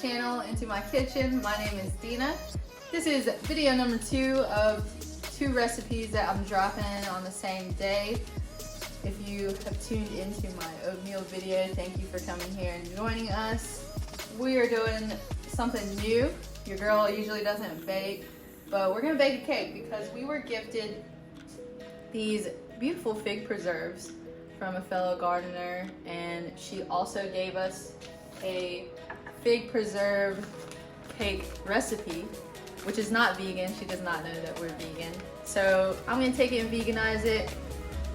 channel, Into My Kitchen. My name is Dina. This is video number 2 of 2 recipes that I'm dropping on the same day. If you have tuned into my oatmeal video, thank you for coming here and joining us. We are doing something new. Your girl usually doesn't bake, but we're gonna bake a cake because we were gifted these beautiful fig preserves from a fellow gardener, and she also gave us a fig preserve cake recipe, which is not vegan. She does not know that we're vegan. So I'm gonna take it and veganize it.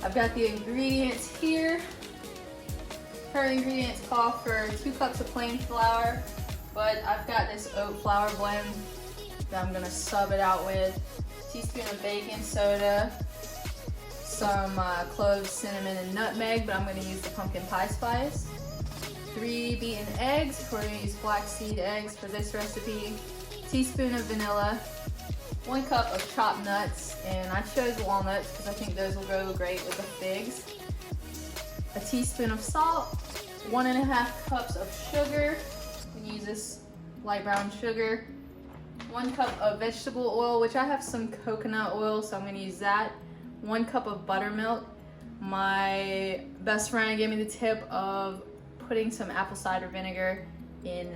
I've got the ingredients here. Her ingredients call for 2 cups of plain flour, but I've got this oat flour blend that I'm gonna sub it out with. A teaspoon of baking soda, some cloves, cinnamon, and nutmeg, but I'm gonna use the pumpkin pie spice. 3 beaten eggs. We're gonna use flaxseed eggs for this recipe. Teaspoon of vanilla. 1 cup of chopped nuts, and I chose walnuts because I think those will go great with the figs. A teaspoon of salt. 1½ cups of sugar. You can use this light brown sugar. 1 cup of vegetable oil, which I have some coconut oil, so I'm gonna use that. 1 cup of buttermilk. My best friend gave me the tip of putting some apple cider vinegar in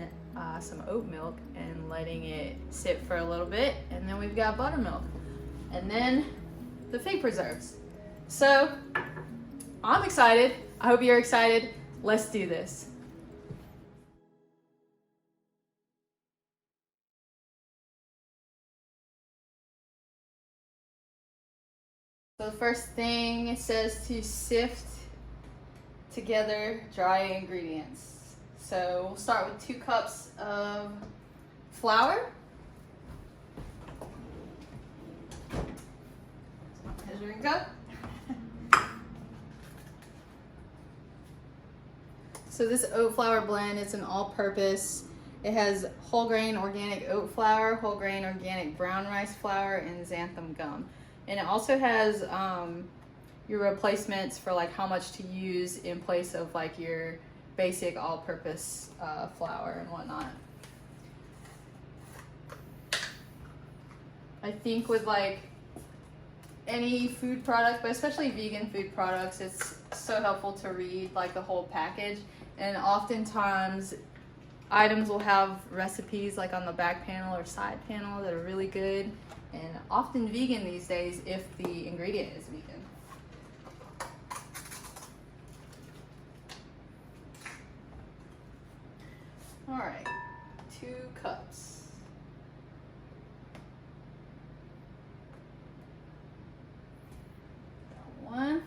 some oat milk and letting it sit for a little bit, and then we've got buttermilk, and then the fig preserves. So I'm excited. I hope you're excited. Let's do this. So the first thing, it says to sift together dry ingredients. So we'll start with 2 cups of flour. Measuring cup. So this oat flour blend, it's an all-purpose. It has whole grain organic oat flour, whole grain organic brown rice flour, and xanthan gum. And it also has your replacements for like how much to use in place of like your basic all-purpose flour and whatnot. I think with like any food product, but especially vegan food products, it's so helpful to read like the whole package. And oftentimes items will have recipes like on the back panel or side panel that are really good, and often vegan these days if the ingredient is vegan. All right, 2 cups. One.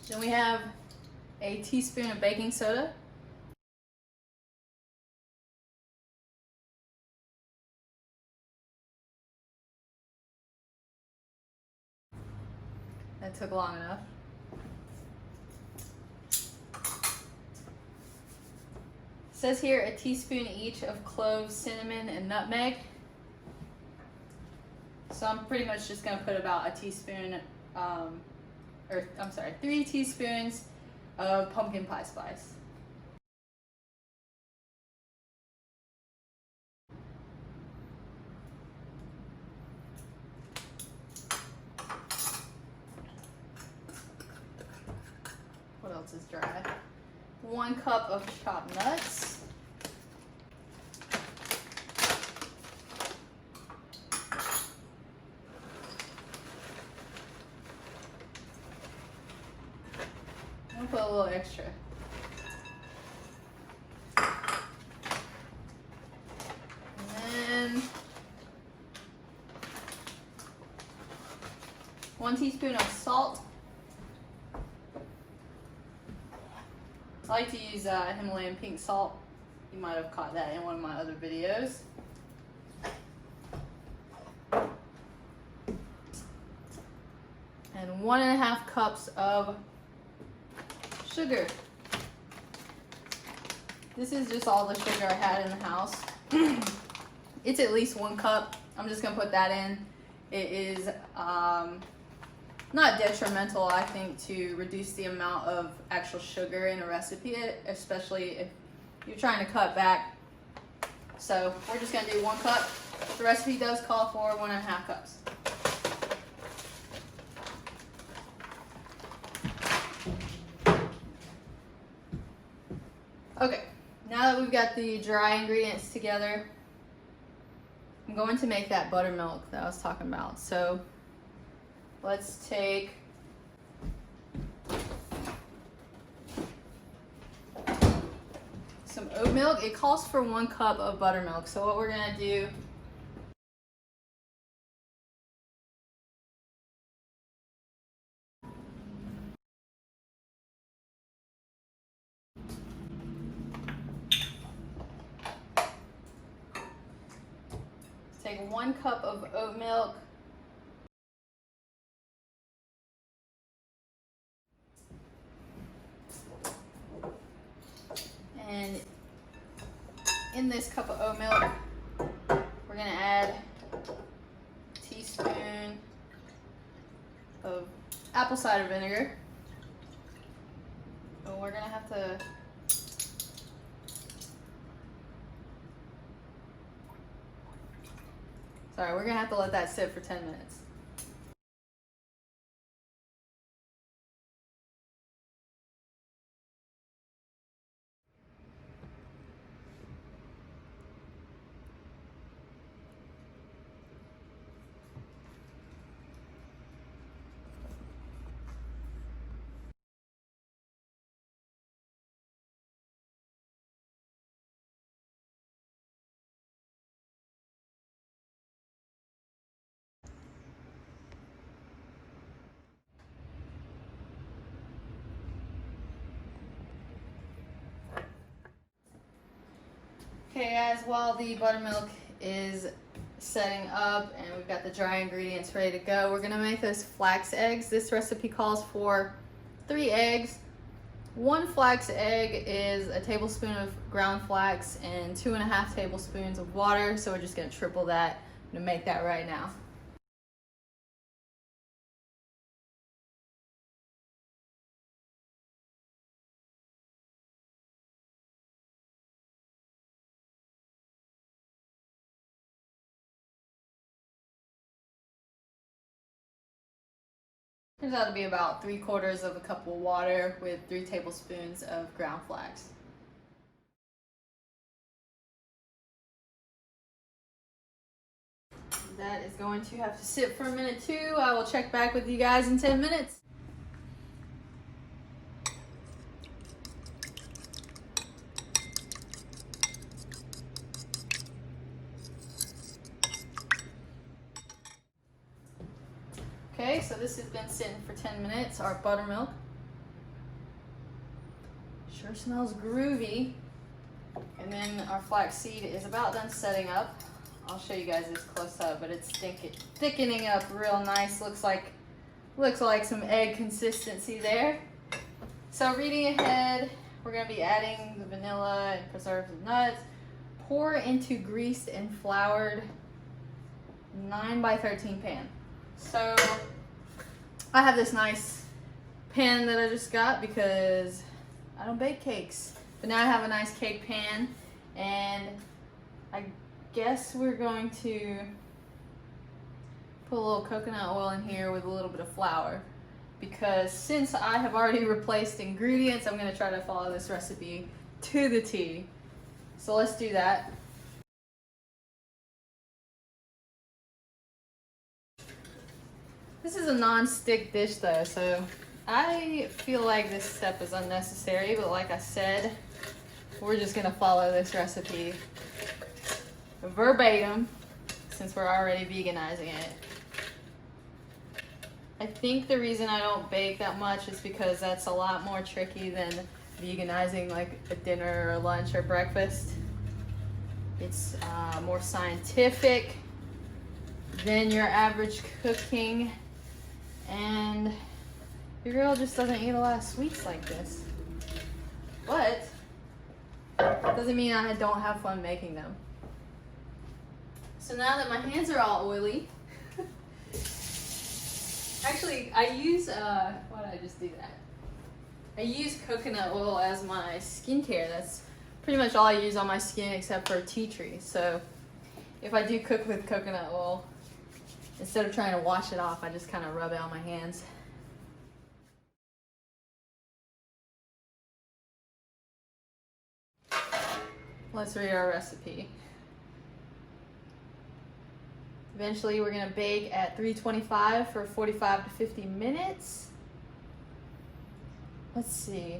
Then we have a teaspoon of baking soda. That took long enough. It says here a teaspoon each of cloves, cinnamon, and nutmeg. So I'm pretty much just gonna put about a teaspoon, 3 teaspoons of pumpkin pie spice. What else is dry? 1 cup of chopped nuts. I'll put a little extra. And then 1 teaspoon of salt. I like to use Himalayan pink salt. You might have caught that in one of my other videos. And 1½ cups of sugar. This is just all the sugar I had in the house. It's at least 1 cup. I'm just gonna put that in. It is not detrimental, I think, to reduce the amount of actual sugar in a recipe, especially if you're trying to cut back. So we're just gonna do 1 cup. The recipe does call for 1.5 cups. Okay, now that we've got the dry ingredients together, I'm going to make that buttermilk that I was talking about. So let's take some oat milk. It calls for 1 cup of buttermilk. So what we're gonna do, take 1 cup of oat milk, and in this cup of oat milk, we're gonna add a teaspoon of apple cider vinegar. And we're gonna have to we're gonna have to let that sit for 10 minutes. Okay guys, while the buttermilk is setting up and we've got the dry ingredients ready to go, we're gonna make those flax eggs. This recipe calls for 3 eggs. 1 flax egg is a tablespoon of ground flax and 2.5 tablespoons of water. So we're just gonna triple that. I'm gonna make that right now. Turns out to be about 3/4 of a cup of water with 3 tablespoons of ground flax. That is going to have to sit for a minute too. I will check back with you guys in 10 minutes. Okay, so this has been sitting for 10 minutes, our buttermilk. Sure smells groovy. And then our flax seed is about done setting up. I'll show you guys this close up, but it's thickening up real nice. Looks like some egg consistency there. So reading ahead, we're gonna be adding the vanilla and preserves and nuts. Pour into greased and floured 9x13 pan. So I have this nice pan that I just got because I don't bake cakes. But now I have a nice cake pan, and I guess we're going to put a little coconut oil in here with a little bit of flour, because since I have already replaced ingredients, I'm going to try to follow this recipe to the T. So let's do that. This is a non-stick dish though, so I feel like this step is unnecessary, but like I said, we're just gonna follow this recipe verbatim since we're already veganizing it. I think the reason I don't bake that much is because that's a lot more tricky than veganizing like a dinner or lunch or breakfast. It's more scientific than your average cooking, and your girl just doesn't eat a lot of sweets like this. But Doesn't mean I don't have fun making them. So now that my hands are all oily, actually I use, why did I just do that? I use coconut oil as my skincare. That's pretty much all I use on my skin except for tea tree. So if I do cook with coconut oil, instead of trying to wash it off, I just kind of rub it on my hands. Let's read our recipe. Eventually we're gonna bake at 325 for 45 to 50 minutes. Let's see.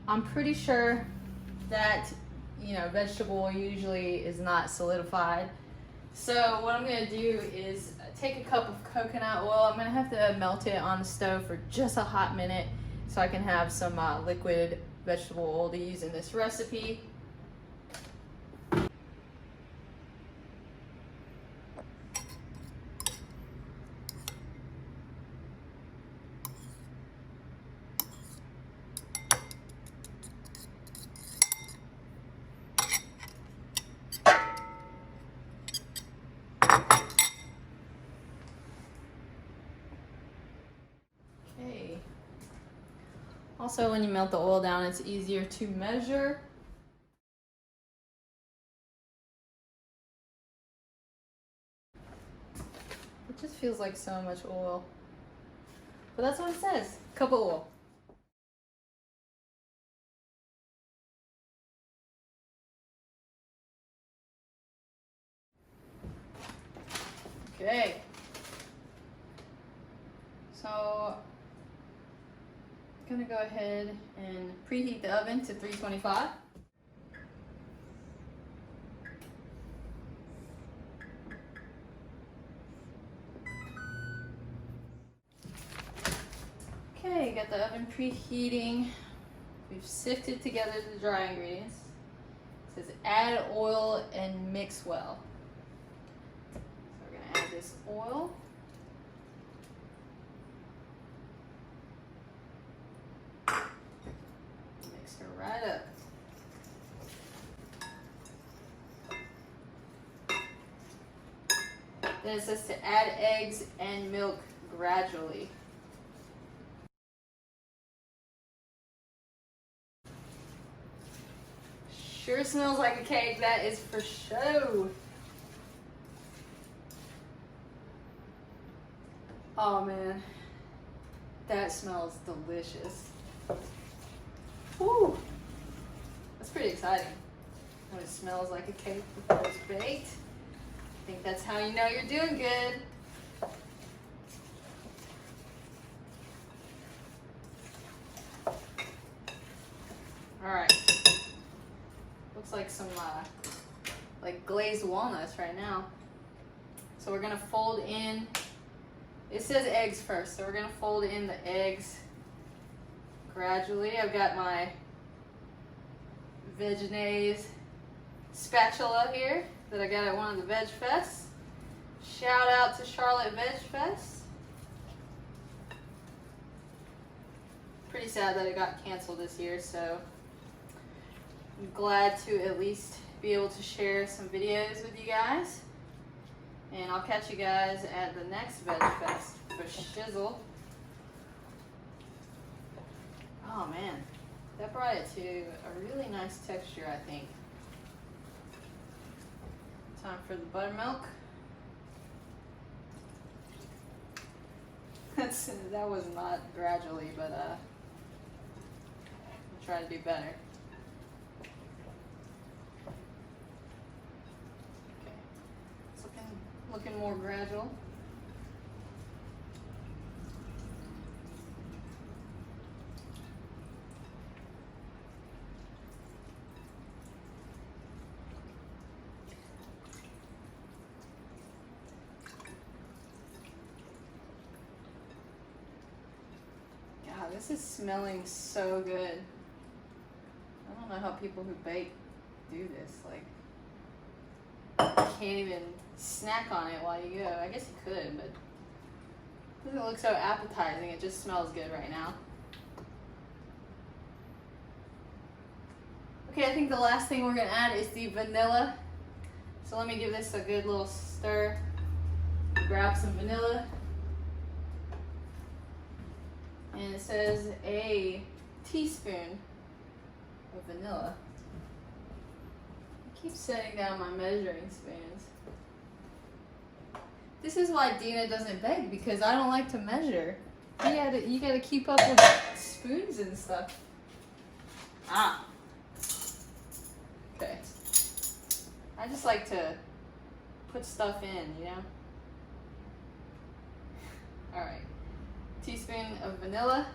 I'm pretty sure that, you know, vegetable oil usually is not solidified. So what I'm gonna do is take a cup of coconut oil. I'm gonna have to melt it on the stove for just a hot minute so I can have some liquid vegetable oil to use in this recipe. Also, when you melt the oil down, it's easier to measure. It just feels like so much oil. But that's what it says, cup of oil. Okay. So I'm gonna go ahead and preheat the oven to 325. Okay, got the oven preheating. We've sifted together the dry ingredients. It says add oil and mix well. So we're gonna add this oil. Mix her right up. Then it says to add eggs and milk gradually. Sure smells like a cake, that is for show. Oh man, that smells delicious. Woo, that's pretty exciting. When it smells like a cake before it's baked. I think that's how you know you're doing good. All right. Looks like some like glazed walnuts right now. So we're gonna fold in, it says eggs first, so we're gonna fold in the eggs gradually. I've got my veganizing spatula here that I got at one of the Veg Fests. Shout out to Charlotte Veg Fest. Pretty sad that it got canceled this year, so I'm glad to at least be able to share some videos with you guys. And I'll catch you guys at the next Veg Fest for shizzle. Oh man, that brought it to a really nice texture, I think. Time for the buttermilk. That was not gradually, but I'll try to do better. Okay, it's looking more gradual. This is smelling so good. I don't know how people who bake do this. Like, you can't even snack on it while you go. I guess you could, but it doesn't look so appetizing. It just smells good right now. Okay, I think the last thing we're gonna add is the vanilla. So let me give this a good little stir. Grab some vanilla. And it says a teaspoon of vanilla. I keep setting down my measuring spoons. This is why Dina doesn't bake, because I don't like to measure. You gotta keep up with spoons and stuff. Ah. Okay. I just like to put stuff in, you know? Alright. Teaspoon of vanilla.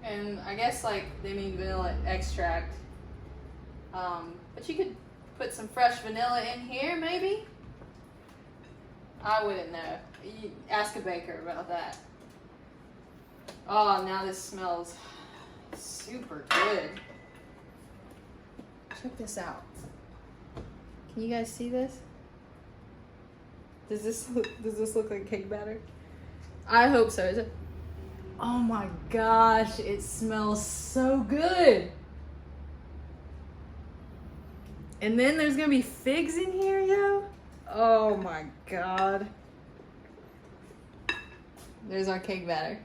And I guess like they mean vanilla extract. But you could put some fresh vanilla in here maybe? I wouldn't know. You ask a baker about that. Oh, now this smells super good. Check this out. Can you guys see this? Does this look like cake batter? I hope so. Is it? Oh my gosh, it smells so good. And then there's gonna be figs in here, yo. Oh my god. There's our cake batter.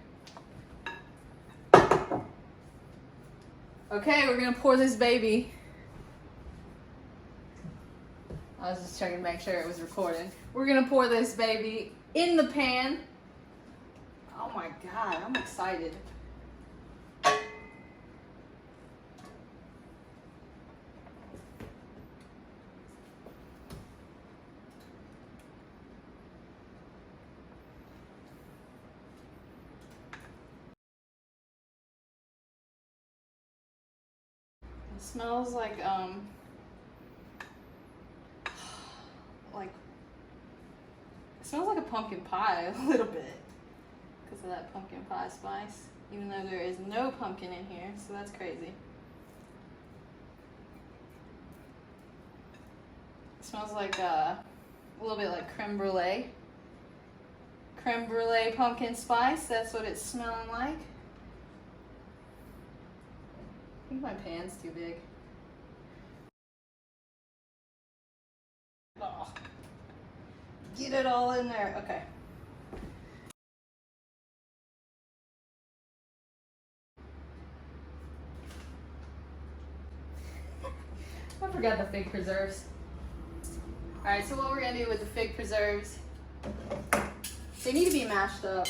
Okay, we're gonna pour this baby. I was just checking to make sure it was recording. We're gonna pour this baby in the pan. Oh my god, I'm excited. It smells like it smells like a pumpkin pie a little bit because of that pumpkin pie spice, even though there is no pumpkin in here, so that's crazy. It smells like a little bit like creme brulee. Creme brulee pumpkin spice, that's what it's smelling like. I think my pan's too big. Oh. Get it all in there. Okay. I forgot the fig preserves. Alright, so what we're going to do with the fig preserves, they need to be mashed up.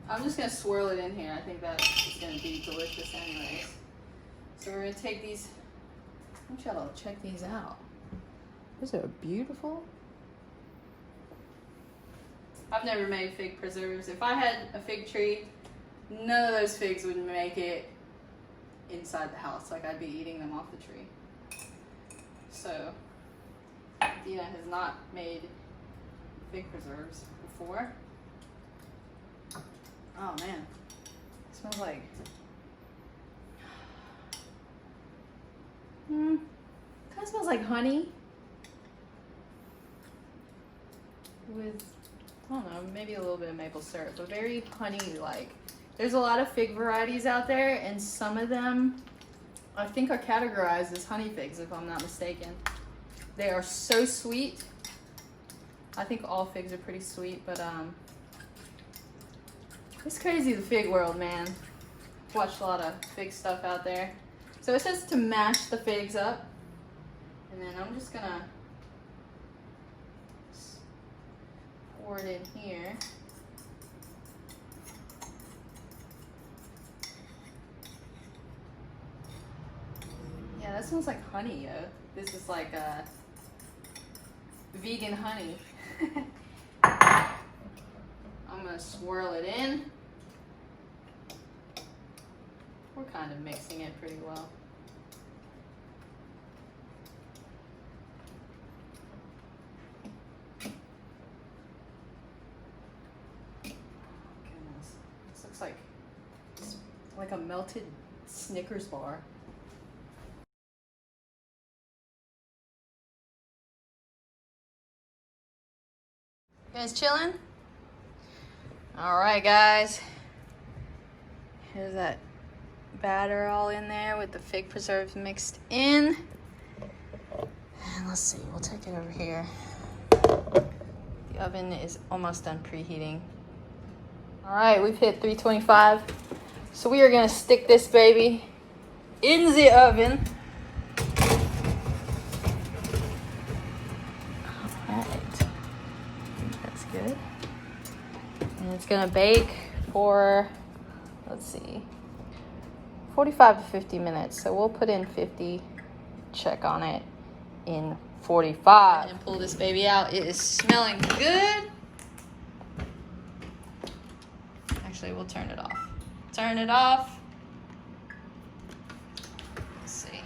I'm just going to swirl it in here. I think that's going to be delicious anyways. So we're going to take these, I want y'all to check these out. These are beautiful. I've never made fig preserves. If I had a fig tree, none of those figs would make it inside the house. Like I'd be eating them off the tree. So, Dina has not made fig preserves before. Oh man, it smells like, kind of smells like honey with, I don't know, maybe a little bit of maple syrup, but very honey-like. There's a lot of fig varieties out there, and some of them I think are categorized as honey figs, if I'm not mistaken. They are so sweet. I think all figs are pretty sweet, but it's crazy, the fig world, man. Watched a lot of fig stuff out there. So it says to mash the figs up, and then I'm just gonna pour it in here. Yeah, that smells like honey, yo. This is like vegan honey. I'm gonna swirl it in. We're kind of mixing it pretty well. Goodness, this looks like a melted Snickers bar. You guys chilling? All right, guys. Here's that batter all in there with the fig preserves mixed in. And let's see, we'll take it over here. The oven is almost done preheating. All right, we've hit 325. So we are gonna stick this baby in the oven. All right, I think that's good. And it's gonna bake for, let's see, 45 to 50 minutes. So we'll put in 50, check on it in 45. And pull this baby out. It is smelling good. Actually, we'll turn it off. Turn it off. Let's see.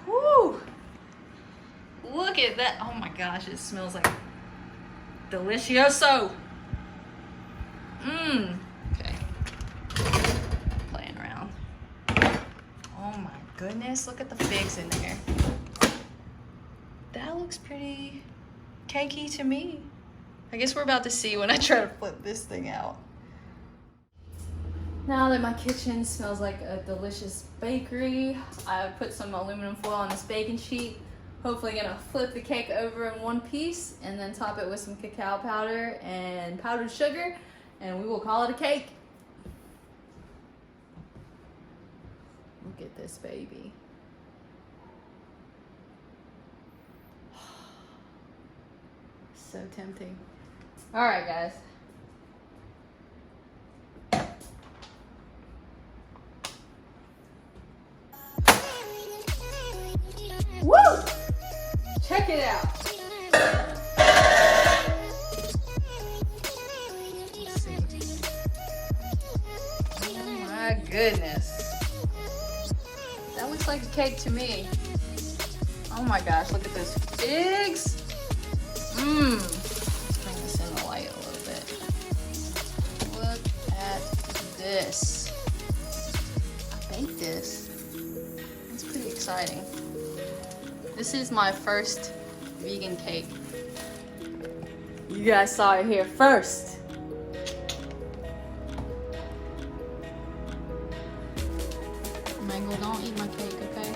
Woo! Look at that. Oh my gosh, it smells like delicioso. Okay. Playing around. Oh my goodness, look at the figs in there. That looks pretty cakey to me. I guess we're about to see when I try to flip this thing out. Now that my kitchen smells like a delicious bakery, I put some aluminum foil on this baking sheet. Hopefully gonna flip the cake over in one piece and then top it with some cacao powder and powdered sugar, and we will call it a cake. Look at this baby. So tempting. All right, guys. Woo! Check it out. Let's see. Oh my goodness. That looks like a cake to me. Oh my gosh, look at those figs. Let's bring this in the light a little bit. Look at this. I baked this. It's pretty exciting. This is my first vegan cake. You guys saw it here first. Mango, don't eat my cake, okay?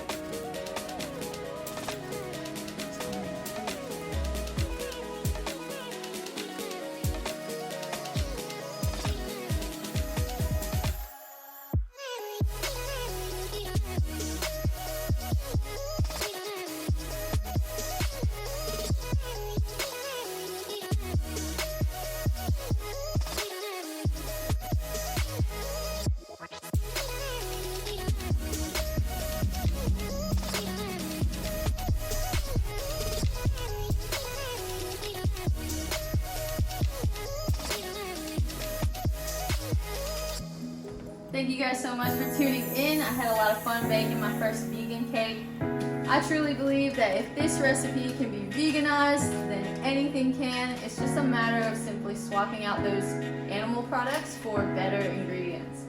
Thank you guys so much for tuning in. I had a lot of fun baking my first vegan cake. I truly believe that if this recipe can be veganized, then anything can. It's just a matter of simply swapping out those animal products for better ingredients.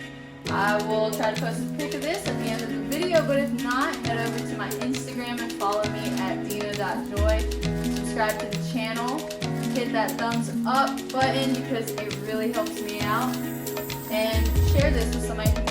I will try to post a pic of this at the end of the video, but if not, head over to my Instagram and follow me at dina.joy. Subscribe to the channel, hit that thumbs up button because it really helps me out. And share this with somebody who